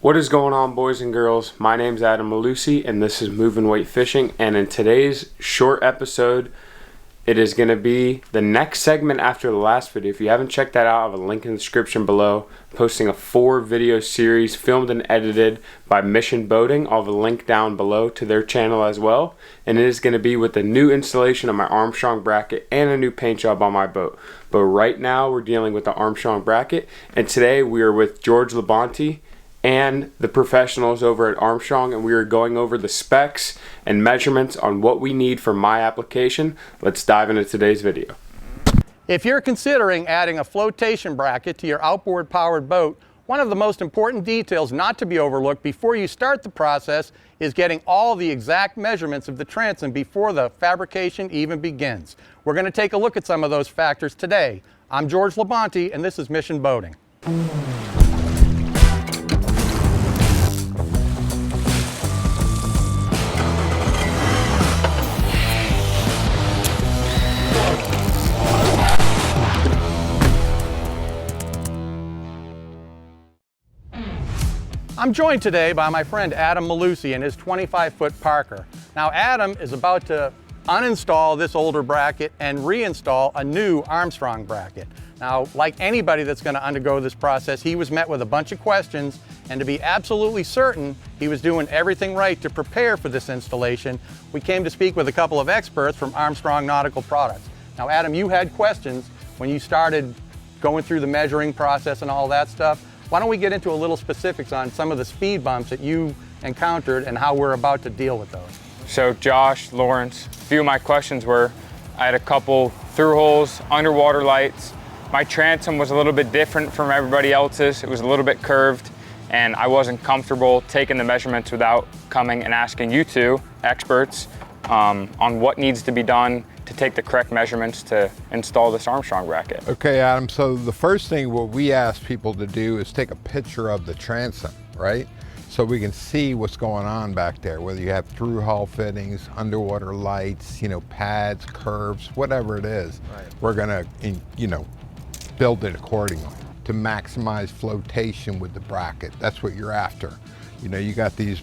What is going on, boys and girls? My name's Adam.mellusi and this is Moving Weight Fishing, and in today's short episode it is going to be the next segment after the last video. If you haven't checked that out, I have a link in the description below. Posting a 4-video series filmed and edited by Mission Boating. I'll have a link down below to their channel as well, and it is going to be with the new installation of my Armstrong bracket and a new paint job on my boat. But right now we're dealing with the Armstrong bracket, and today we are with George Labonte and the professionals over at Armstrong, and we are going over the specs and measurements on what we need for my application. Let's dive into today's video. If you're considering adding a flotation bracket to your outboard powered boat, one of the most important details not to be overlooked before you start the process is getting all the exact measurements of the transom before the fabrication even begins. We're going to take a look at some of those factors today. I'm George Labonte and this is Mission Boating. I'm joined today by my friend Adam.mellusi and his 25-foot Parker. Now Adam is about to uninstall this older bracket and reinstall a new Armstrong bracket. Now, like anybody that's going to undergo this process, he was met with a bunch of questions, and to be absolutely certain he was doing everything right to prepare for this installation, we came to speak with a couple of experts from Armstrong Nautical products. Now Adam, you had questions when you started going through the measuring process and all that stuff. Why don't we get into a little specifics on some of the speed bumps that you encountered and how we're about to deal with those? So Josh, Lawrence, a few of my questions were, I had a couple through holes, underwater lights. My transom was a little bit different from everybody else's. It was a little bit curved, and I wasn't comfortable taking the measurements without coming and asking you two experts on what needs to be done to take the correct measurements to install this Armstrong bracket. Okay, Adam, so the first thing what we ask people to do is take a picture of the transom, right? So we can see what's going on back there, whether you have through hull fittings, underwater lights, pads, curves, whatever it is. Right. We're gonna, build it accordingly to maximize flotation with the bracket. That's what you're after. You got these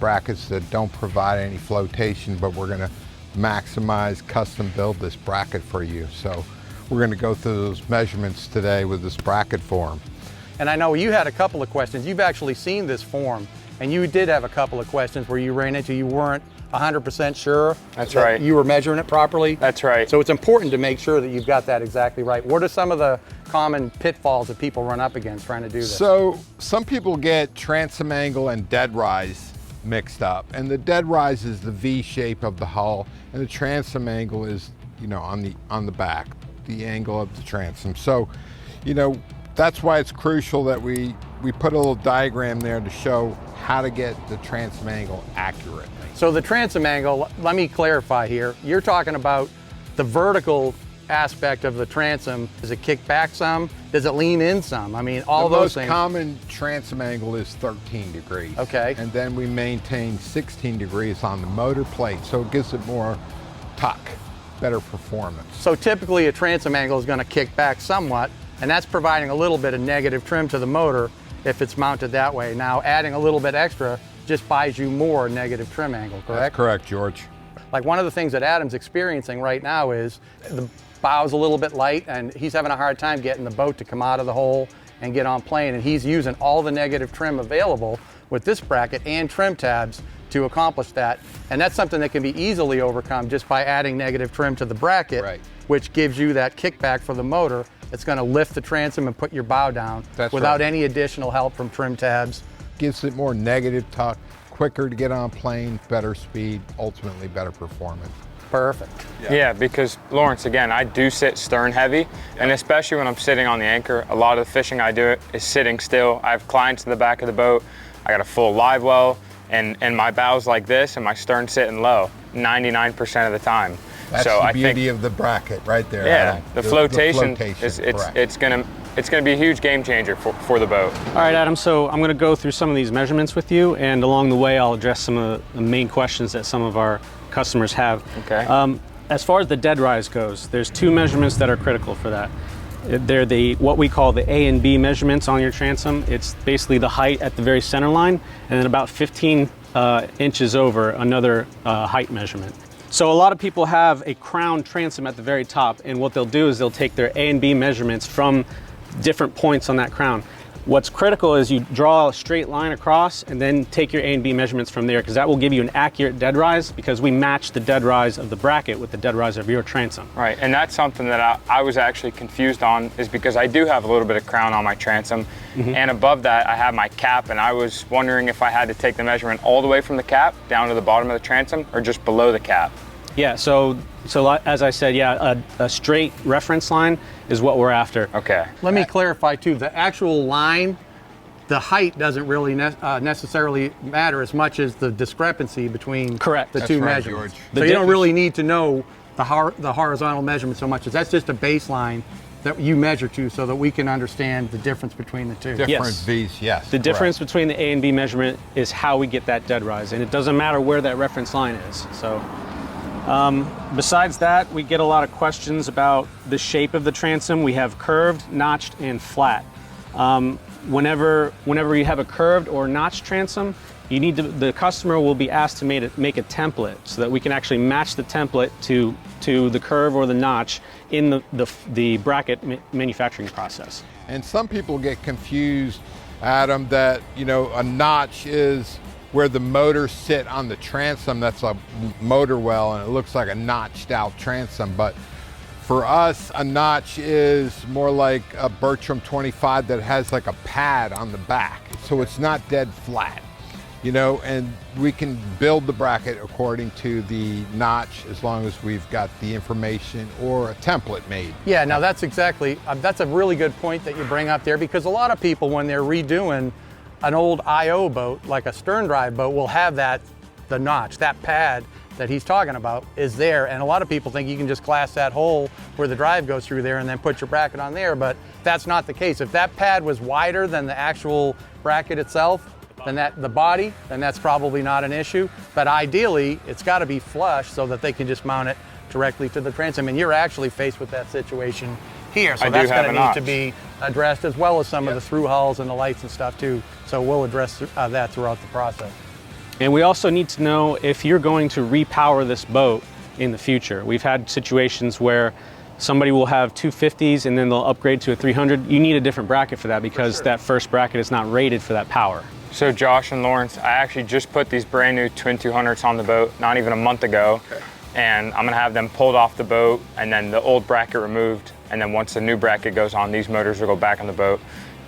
brackets that don't provide any flotation, but we're gonna maximize, custom build this bracket for you. So we're going to go through those measurements today with this bracket form. And I know you had a couple of questions. You've actually seen this form, and you did have a couple of questions where you ran into you weren't 100% sure. That's right. You were measuring it properly. That's right. So it's important to make sure that you've got that exactly right. What are some of the common pitfalls that people run up against trying to do this? So some people get transom angle and dead rise mixed up, and the dead rise is the V shape of the hull, and the transom angle is on the back, the angle of the transom. So that's why it's crucial that we put a little diagram there to show how to get the transom angle accurately. So the transom angle, let me clarify here, you're talking about the vertical aspect of the transom. Does it kick back some? Does it lean in some? I mean, all those things. The most common transom angle is 13 degrees. Okay. And then we maintain 16 degrees on the motor plate, so it gives it more tuck, better performance. So typically a transom angle is going to kick back somewhat, and that's providing a little bit of negative trim to the motor if it's mounted that way. Now adding a little bit extra just buys you more negative trim angle, correct? That's correct, George. Like one of the things that Adam's experiencing right now is the bow's a little bit light, and he's having a hard time getting the boat to come out of the hole and get on plane, and he's using all the negative trim available with this bracket and trim tabs to accomplish that. And that's something that can be easily overcome just by adding negative trim to the bracket, right, which gives you that kickback for the motor. It's going to lift the transom and put your bow down without any additional help from trim tabs. Gives it more negative tuck, quicker to get on plane, better speed, ultimately better performance. Perfect. Yeah, because Lawrence, again, I do sit stern heavy, and especially when I'm sitting on the anchor, a lot of the fishing I do is sitting still. I have clients in the back of the boat, I got a full live well, and my bow's like this, and my stern's sitting low 99% of the time. That's so the beauty of the bracket right there. Yeah, the flotation, it's gonna be a huge game changer for the boat. All right, Adam, so I'm gonna go through some of these measurements with you, and along the way I'll address some of the main questions that some of our customers have. Okay. As far as the dead rise goes, there's two measurements that are critical for that. They're what we call the A and B measurements on your transom. It's basically the height at the very center line, and then about 15 inches over another height measurement. So a lot of people have a crown transom at the very top, and what they'll do is they'll take their A and B measurements from different points on that crown. What's critical is you draw a straight line across and then take your A and B measurements from there, because that will give you an accurate dead rise, because we match the dead rise of the bracket with the dead rise of your transom. Right, and that's something that I was actually confused on, is because I do have a little bit of crown on my transom, and above that I have my cap, and I was wondering if I had to take the measurement all the way from the cap down to the bottom of the transom, or just below the cap. Yeah, so as I said, yeah, a straight reference line is what we're after. Okay. Let me clarify too, the actual line, the height doesn't really necessarily matter as much as the discrepancy between Correct. the That's two right, measurements. George. So you don't really need to know the horizontal measurement so much as that's just a baseline that you measure to, so that we can understand the difference between the two. Different Yes. V's, yes. The difference between the A and B measurement is how we get that dead rise, and it doesn't matter where that reference line is. So besides that, we get a lot of questions about the shape of the transom. We have curved, notched, and flat. Whenever you have a curved or notched transom, you need the customer will be asked to make a template, so that we can actually match the template to the curve or the notch in the bracket manufacturing process. And some people get confused, Adam, that, you know, a notch is where the motors sit on the transom. That's a motor well, and it looks like a notched out transom. But for us, a notch is more like a Bertram 25 that has like a pad on the back. So it's not dead flat, you know, and we can build the bracket according to the notch as long as we've got the information or a template made. Yeah, now that's exactly, that's a really good point that you bring up there, because a lot of people, when they're redoing an old IO boat, like a stern drive boat, will have the notch, that pad that he's talking about is there. And a lot of people think you can just glass that hole where the drive goes through there and then put your bracket on there, but that's not the case. If that pad was wider than the actual bracket itself, then that's probably not an issue. But ideally, it's got to be flush so that they can just mount it directly to the transom. And you're actually faced with that situation here. So that's going to need to be addressed, as well as some of the through hulls and the lights and stuff too. So we'll address that throughout the process. And we also need to know if you're going to repower this boat in the future. We've had situations where somebody will have 250s and then they'll upgrade to a 300. You need a different bracket for that, because that first bracket is not rated for that power. So Josh and Lawrence, I actually just put these brand new twin 200s on the boat not even a month ago. Okay. And I'm gonna have them pulled off the boat and then the old bracket removed. And then once the new bracket goes on, these motors will go back on the boat.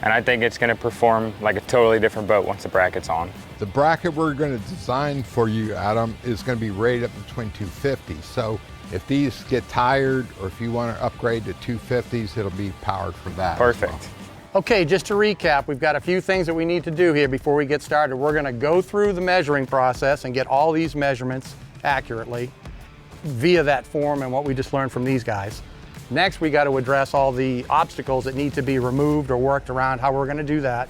And I think it's gonna perform like a totally different boat once the bracket's on. The bracket we're going to design for you, Adam, is going to be rated up between 250. So if these get tired, or if you want to upgrade to 250s, it'll be powered for that. Perfect. As well. Okay, just to recap, we've got a few things that we need to do here before we get started. We're going to go through the measuring process and get all these measurements accurately via that form and what we just learned from these guys. Next, we got to address all the obstacles that need to be removed or worked around, how we're going to do that.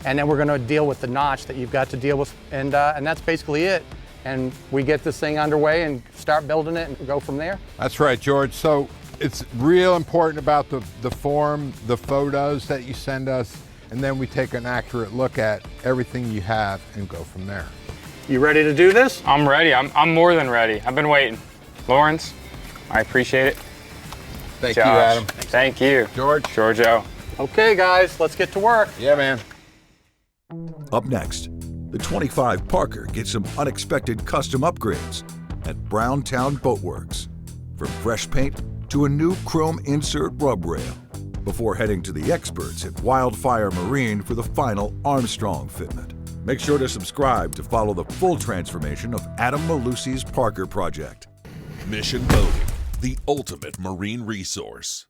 And then we're going to deal with the notch that you've got to deal with, and that's basically it. And we get this thing underway and start building it and go from there. That's right, George. So it's real important about the form, the photos that you send us, and then we take an accurate look at everything you have and go from there. You ready to do this? I'm ready. I'm more than ready. I've been waiting. Lawrence, I appreciate it. Thank Josh, you, Adam. Thank you. George. Giorgio. Okay, guys, let's get to work. Yeah, man. Up next, the 25 Parker gets some unexpected custom upgrades at Browntown Boatworks. From fresh paint to a new chrome insert rub rail, before heading to the experts at Wildfire Marine for the final Armstrong fitment. Make sure to subscribe to follow the full transformation of Adam Mellusi's Parker project. Mission Boating, the ultimate marine resource.